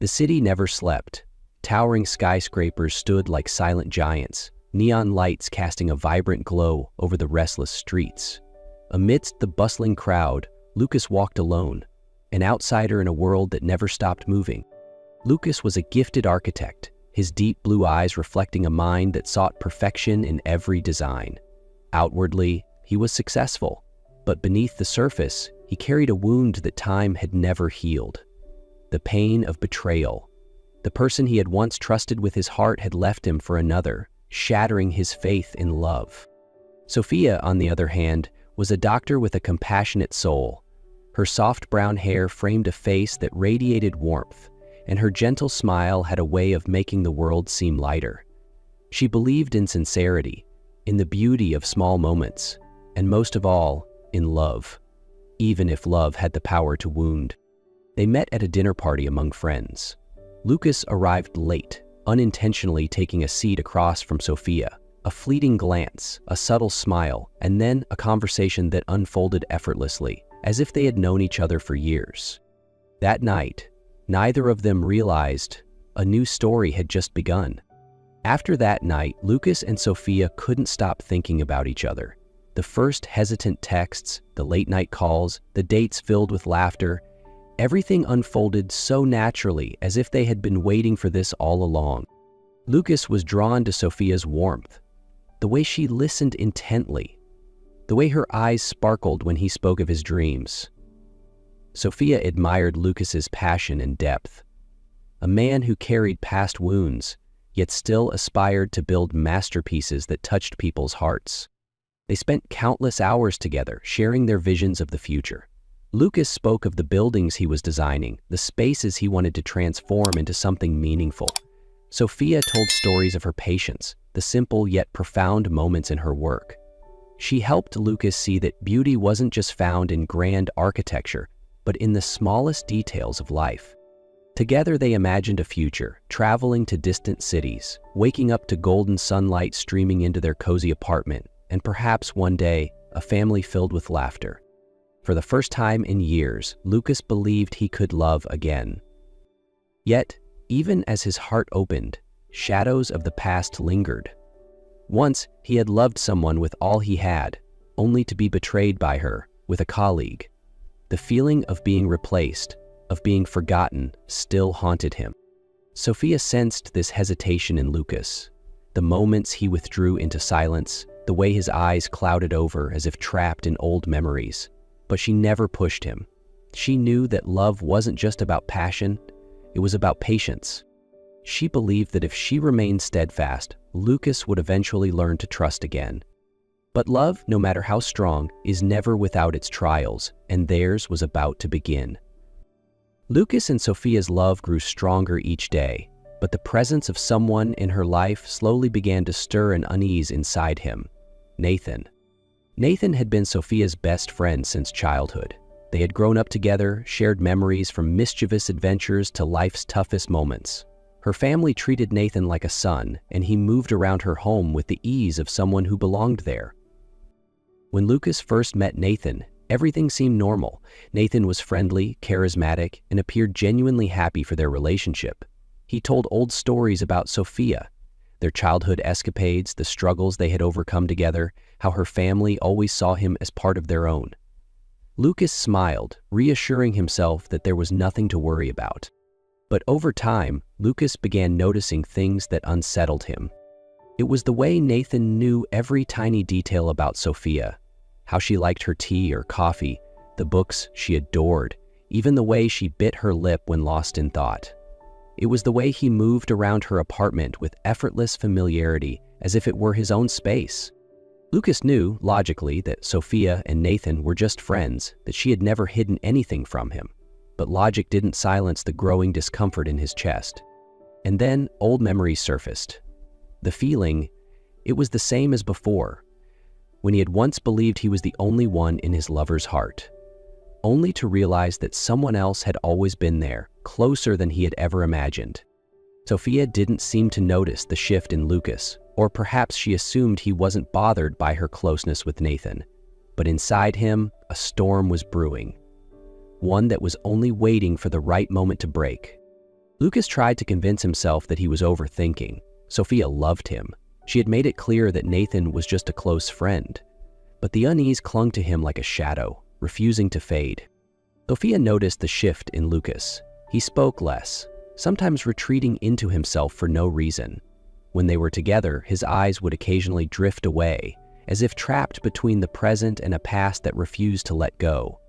The city never slept. Towering skyscrapers stood like silent giants, neon lights casting a vibrant glow over the restless streets. Amidst the bustling crowd, Lucas walked alone, an outsider in a world that never stopped moving. Lucas was a gifted architect, his deep blue eyes reflecting a mind that sought perfection in every design. Outwardly, he was successful, but beneath the surface, he carried a wound that time had never healed. The pain of betrayal. The person he had once trusted with his heart had left him for another, shattering his faith in love. Sophia, on the other hand, was a doctor with a compassionate soul. Her soft brown hair framed a face that radiated warmth, and her gentle smile had a way of making the world seem lighter. She believed in sincerity, in the beauty of small moments, and most of all, in love, even if love had the power to wound. They met at a dinner party among friends. Lucas arrived late, unintentionally taking a seat across from Sophia. A fleeting glance, a subtle smile, and then a conversation that unfolded effortlessly, as if they had known each other for years. That night, neither of them realized a new story had just begun. After that night, Lucas and Sophia couldn't stop thinking about each other. The first hesitant texts, the late-night calls, the dates filled with laughter, everything unfolded so naturally as if they had been waiting for this all along. Lucas was drawn to Sophia's warmth, the way she listened intently, the way her eyes sparkled when he spoke of his dreams. Sophia admired Lucas's passion and depth. A man who carried past wounds, yet still aspired to build masterpieces that touched people's hearts. They spent countless hours together, sharing their visions of the future. Lucas spoke of the buildings he was designing, the spaces he wanted to transform into something meaningful. Sophia told stories of her patience, the simple yet profound moments in her work. She helped Lucas see that beauty wasn't just found in grand architecture, but in the smallest details of life. Together they imagined a future, traveling to distant cities, waking up to golden sunlight streaming into their cozy apartment, and perhaps one day, a family filled with laughter. For the first time in years, Lucas believed he could love again. Yet, even as his heart opened, shadows of the past lingered. Once, he had loved someone with all he had, only to be betrayed by her, with a colleague. The feeling of being replaced, of being forgotten, still haunted him. Sophia sensed this hesitation in Lucas. The moments he withdrew into silence, the way his eyes clouded over as if trapped in old memories. But she never pushed him. She knew that love wasn't just about passion, it was about patience. She believed that if she remained steadfast, Lucas would eventually learn to trust again. But love, no matter how strong, is never without its trials, and theirs was about to begin. Lucas and Sophia's love grew stronger each day, but the presence of someone in her life slowly began to stir an unease inside him. Nathan. Nathan had been Sophia's best friend since childhood. They had grown up together, shared memories from mischievous adventures to life's toughest moments. Her family treated Nathan like a son, and he moved around her home with the ease of someone who belonged there. When Lucas first met Nathan, everything seemed normal. Nathan was friendly, charismatic, and appeared genuinely happy for their relationship. He told old stories about Sophia, their childhood escapades, the struggles they had overcome together, how her family always saw him as part of their own. Lucas smiled, reassuring himself that there was nothing to worry about. But over time, Lucas began noticing things that unsettled him. It was the way Nathan knew every tiny detail about Sophia, how she liked her tea or coffee, the books she adored, even the way she bit her lip when lost in thought. It was the way he moved around her apartment with effortless familiarity, as if it were his own space. Lucas knew, logically, that Sophia and Nathan were just friends, that she had never hidden anything from him. But logic didn't silence the growing discomfort in his chest. And then old memories surfaced. The feeling, it was the same as before, when he had once believed he was the only one in his lover's heart, only to realize that someone else had always been there, closer than he had ever imagined. Sophia didn't seem to notice the shift in Lucas, or perhaps she assumed he wasn't bothered by her closeness with Nathan. But inside him, a storm was brewing, one that was only waiting for the right moment to break. Lucas tried to convince himself that he was overthinking. Sophia loved him. She had made it clear that Nathan was just a close friend. But the unease clung to him like a shadow, refusing to fade. Sophia noticed the shift in Lucas. He spoke less, sometimes retreating into himself for no reason. When they were together, his eyes would occasionally drift away, as if trapped between the present and a past that refused to let go.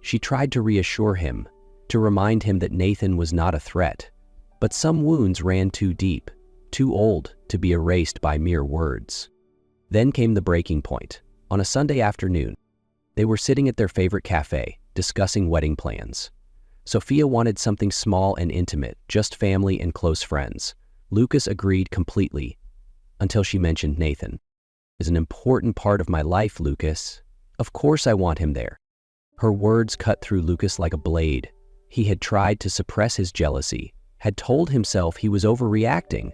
She tried to reassure him, to remind him that Nathan was not a threat. But some wounds ran too deep, too old to be erased by mere words. Then came the breaking point. On a Sunday afternoon, they were sitting at their favorite cafe, discussing wedding plans. Sophia wanted something small and intimate, just family and close friends. Lucas agreed completely, until she mentioned Nathan. "Is an important part of my life, Lucas. Of course I want him there." Her words cut through Lucas like a blade. He had tried to suppress his jealousy, had told himself he was overreacting,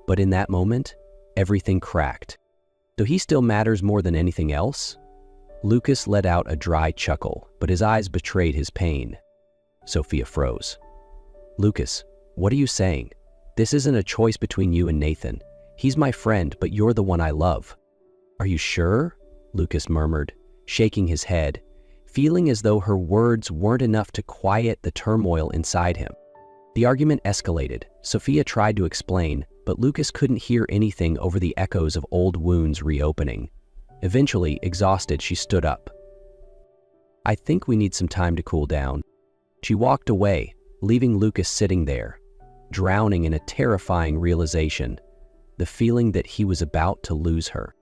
but in that moment, everything cracked. "So he still matters more than anything else?" Lucas let out a dry chuckle, but his eyes betrayed his pain. Sophia froze. "Lucas, what are you saying? This isn't a choice between you and Nathan. He's my friend, but you're the one I love." "Are you sure?" Lucas murmured, shaking his head, feeling as though her words weren't enough to quiet the turmoil inside him. The argument escalated. Sophia tried to explain, but Lucas couldn't hear anything over the echoes of old wounds reopening. Eventually, exhausted, she stood up. "I think we need some time to cool down." She walked away, leaving Lucas sitting there, drowning in a terrifying realization, the feeling that he was about to lose her.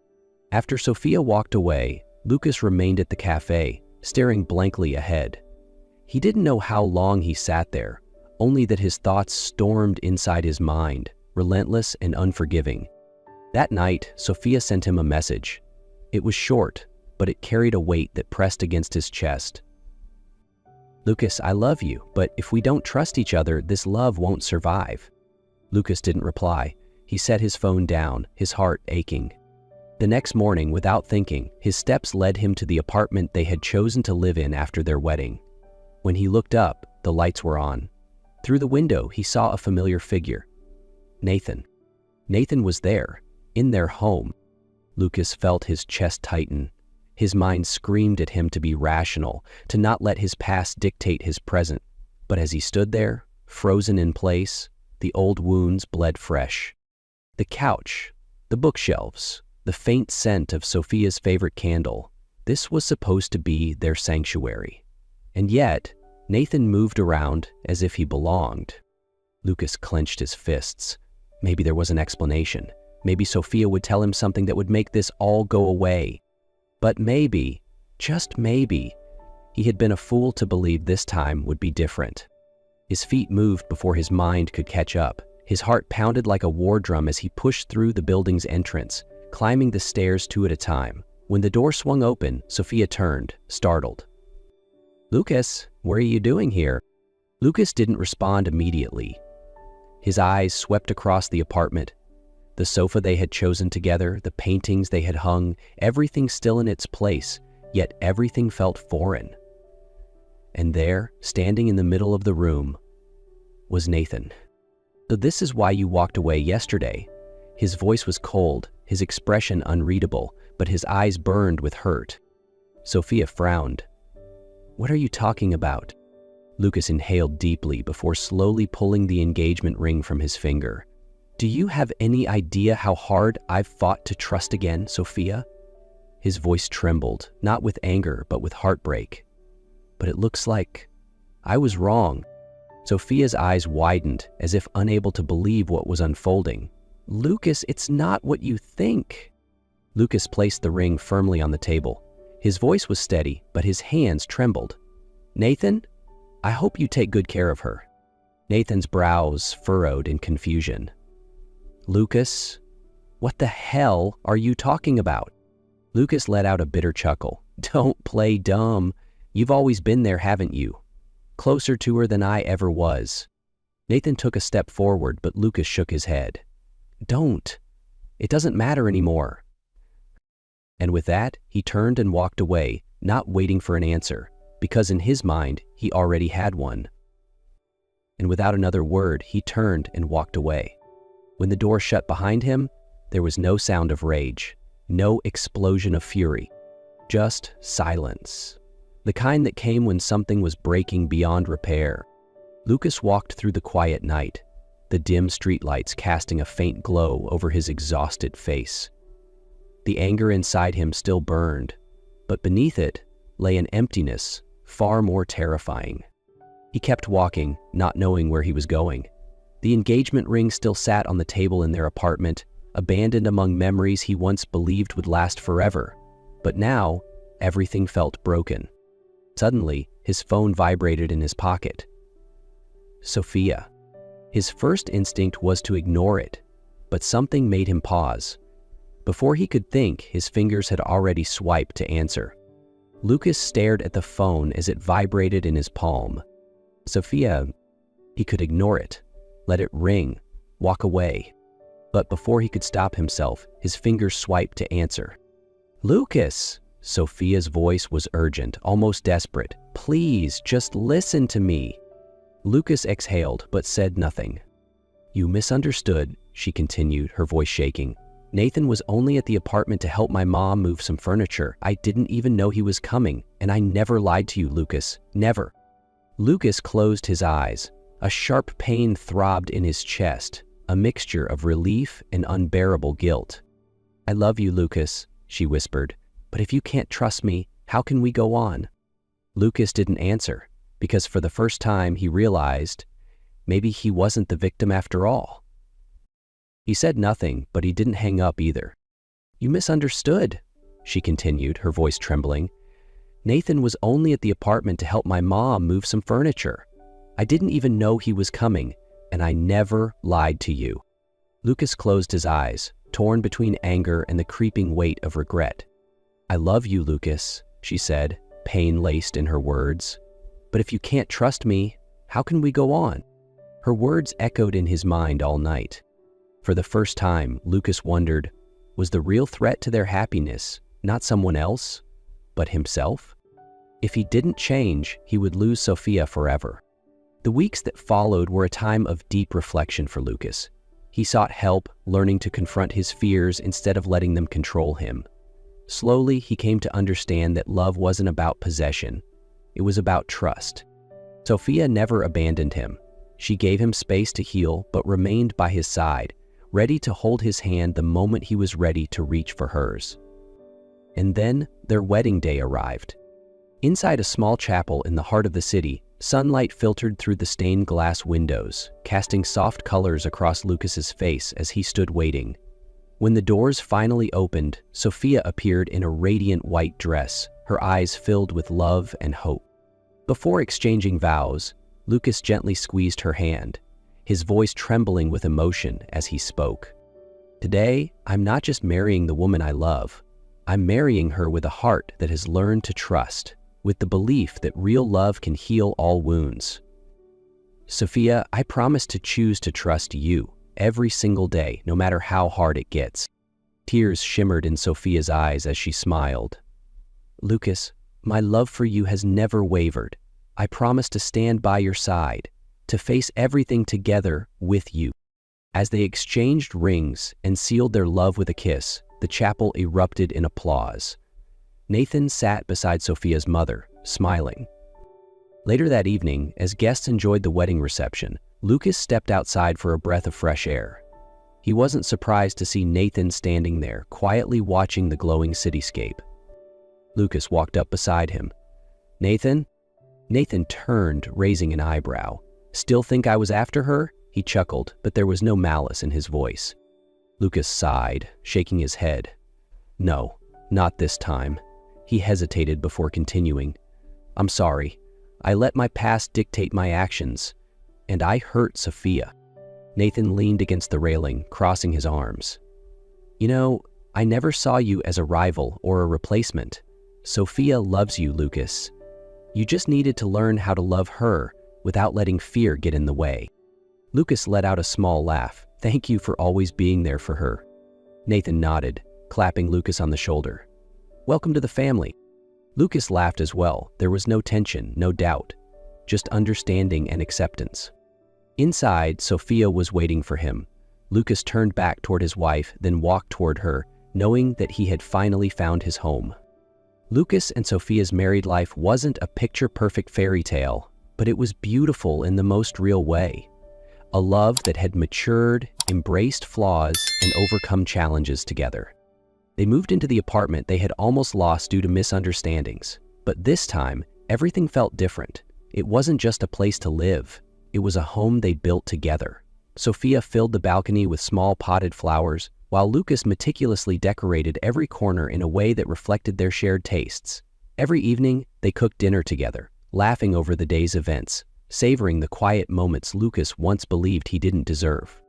After Sophia walked away, Lucas remained at the cafe, staring blankly ahead. He didn't know how long he sat there, only that his thoughts stormed inside his mind, relentless and unforgiving. That night, Sophia sent him a message. It was short, but it carried a weight that pressed against his chest. "Lucas, I love you, but if we don't trust each other, this love won't survive." Lucas didn't reply. He set his phone down, his heart aching. The next morning, without thinking, his steps led him to the apartment they had chosen to live in after their wedding. When he looked up, the lights were on. Through the window, he saw a familiar figure. Nathan. Nathan was there, in their home. Lucas felt his chest tighten. His mind screamed at him to be rational, to not let his past dictate his present. But as he stood there, frozen in place, the old wounds bled fresh. The couch, the bookshelves, the faint scent of Sophia's favorite candle, this was supposed to be their sanctuary. And yet, Nathan moved around as if he belonged. Lucas clenched his fists. Maybe there was an explanation. Maybe Sophia would tell him something that would make this all go away. But maybe, just maybe, he had been a fool to believe this time would be different. His feet moved before his mind could catch up. His heart pounded like a war drum as he pushed through the building's entrance, climbing the stairs two at a time. When the door swung open, Sophia turned, startled. "Lucas, what are you doing here?" Lucas didn't respond immediately. His eyes swept across the apartment. The sofa they had chosen together, the paintings they had hung, everything still in its place, yet everything felt foreign. And there, standing in the middle of the room, was Nathan. "So this is why you walked away yesterday." His voice was cold, his expression unreadable, but his eyes burned with hurt. Sophia frowned. "What are you talking about?" Lucas inhaled deeply before slowly pulling the engagement ring from his finger. "Do you have any idea how hard I've fought to trust again, Sophia?" His voice trembled, not with anger, but with heartbreak. "But it looks like I was wrong." Sophia's eyes widened, as if unable to believe what was unfolding. "Lucas, it's not what you think." Lucas placed the ring firmly on the table. His voice was steady, but his hands trembled. "Nathan, I hope you take good care of her." Nathan's brows furrowed in confusion. "Lucas, what the hell are you talking about?" Lucas let out a bitter chuckle. "Don't play dumb. You've always been there, haven't you? Closer to her than I ever was." Nathan took a step forward, but Lucas shook his head. "Don't. It doesn't matter anymore." And with that, he turned and walked away, not waiting for an answer, because in his mind, he already had one. and without another word, he turned and walked away. When the door shut behind him, there was no sound of rage, no explosion of fury, just silence. The kind that came when something was breaking beyond repair. Lucas walked through the quiet night, the dim streetlights casting a faint glow over his exhausted face. The anger inside him still burned, but beneath it lay an emptiness far more terrifying. He kept walking, not knowing where he was going. The engagement ring still sat on the table in their apartment, abandoned among memories he once believed would last forever. But now, everything felt broken. Suddenly, his phone vibrated in his pocket. Sophia. His first instinct was to ignore it, but something made him pause. Before he could think, his fingers had already swiped to answer. Lucas stared at the phone as it vibrated in his palm. Sophia. He could ignore it, let it ring, walk away. But before he could stop himself, his fingers swiped to answer. Lucas! Sophia's voice was urgent, almost desperate. Please, just listen to me. Lucas exhaled, but said nothing. You misunderstood, she continued, her voice shaking. Nathan was only at the apartment to help my mom move some furniture. I didn't even know he was coming, and I never lied to you, Lucas. Never. Lucas closed his eyes. A sharp pain throbbed in his chest, a mixture of relief and unbearable guilt. I love you, Lucas, she whispered, but if you can't trust me, how can we go on? Lucas didn't answer, because for the first time he realized maybe he wasn't the victim after all. He said nothing, but he didn't hang up either. You misunderstood, she continued, her voice trembling. Nathan was only at the apartment to help my mom move some furniture. I didn't even know he was coming, and I never lied to you. Lucas closed his eyes, torn between anger and the creeping weight of regret. I love you, Lucas, she said, pain laced in her words. But if you can't trust me, how can we go on? Her words echoed in his mind all night. For the first time, Lucas wondered, was the real threat to their happiness not someone else, but himself? If he didn't change, he would lose Sophia forever. The weeks that followed were a time of deep reflection for Lucas. He sought help, learning to confront his fears instead of letting them control him. Slowly, he came to understand that love wasn't about possession. It was about trust. Sophia never abandoned him. She gave him space to heal, but remained by his side, ready to hold his hand the moment he was ready to reach for hers. And then their wedding day arrived. Inside a small chapel in the heart of the city, sunlight filtered through the stained glass windows, casting soft colors across Lucas's face as he stood waiting. When the doors finally opened, Sophia appeared in a radiant white dress, her eyes filled with love and hope. Before exchanging vows, Lucas gently squeezed her hand, his voice trembling with emotion as he spoke. Today, I'm not just marrying the woman I love. I'm marrying her with a heart that has learned to trust, with the belief that real love can heal all wounds. Sophia, I promise to choose to trust you every single day, no matter how hard it gets. Tears shimmered in Sophia's eyes as she smiled. Lucas, my love for you has never wavered. I promise to stand by your side, to face everything together with you. As they exchanged rings and sealed their love with a kiss, the chapel erupted in applause. Nathan sat beside Sophia's mother, smiling. Later that evening, as guests enjoyed the wedding reception, Lucas stepped outside for a breath of fresh air. He wasn't surprised to see Nathan standing there, quietly watching the glowing cityscape. Lucas walked up beside him. Nathan? Nathan turned, raising an eyebrow. Still think I was after her? He chuckled, but there was no malice in his voice. Lucas sighed, shaking his head. No, not this time. He hesitated before continuing. I'm sorry. I let my past dictate my actions, and I hurt Sophia. Nathan leaned against the railing, crossing his arms. You know, I never saw you as a rival or a replacement. Sophia loves you, Lucas. You just needed to learn how to love her without letting fear get in the way. Lucas let out a small laugh. Thank you for always being there for her. Nathan nodded, clapping Lucas on the shoulder. Welcome to the family. Lucas laughed as well. There was no tension, no doubt, just understanding and acceptance. Inside, Sophia was waiting for him. Lucas turned back toward his wife, then walked toward her, knowing that he had finally found his home. Lucas and Sophia's married life wasn't a picture-perfect fairy tale, but it was beautiful in the most real way. A love that had matured, embraced flaws, and overcome challenges together. They moved into the apartment they had almost lost due to misunderstandings. But this time, everything felt different. It wasn't just a place to live. It was a home they built together. Sophia filled the balcony with small potted flowers, while Lucas meticulously decorated every corner in a way that reflected their shared tastes. Every evening, they cooked dinner together, laughing over the day's events, savoring the quiet moments Lucas once believed he didn't deserve.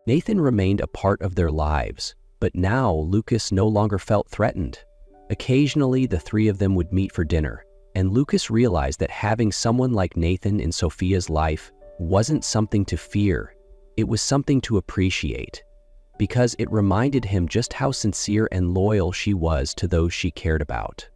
Nathan remained a part of their lives, but now Lucas no longer felt threatened. Occasionally, the three of them would meet for dinner, and Lucas realized that having someone like Nathan in Sophia's life wasn't something to fear. It was something to appreciate, because it reminded him just how sincere and loyal she was to those she cared about.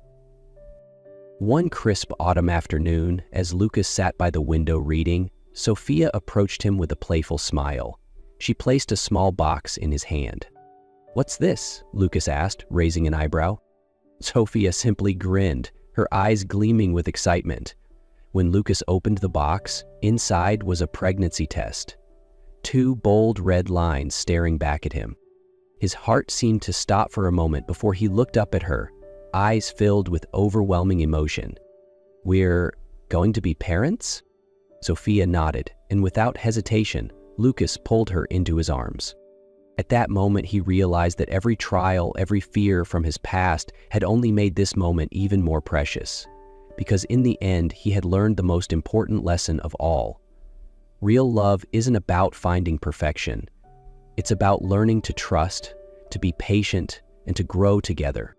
One crisp autumn afternoon, as Lucas sat by the window reading, Sophia approached him with a playful smile. She placed a small box in his hand. "What's this?" Lucas asked, raising an eyebrow. Sophia simply grinned, her eyes gleaming with excitement. When Lucas opened the box, inside was a pregnancy test. 2 bold red lines staring back at him. His heart seemed to stop for a moment before he looked up at her, eyes filled with overwhelming emotion. "We're going to be parents?" Sophia nodded, and without hesitation, Lucas pulled her into his arms. At that moment, he realized that every trial, every fear from his past had only made this moment even more precious. Because in the end, he had learned the most important lesson of all. Real love isn't about finding perfection. It's about learning to trust, to be patient, and to grow together.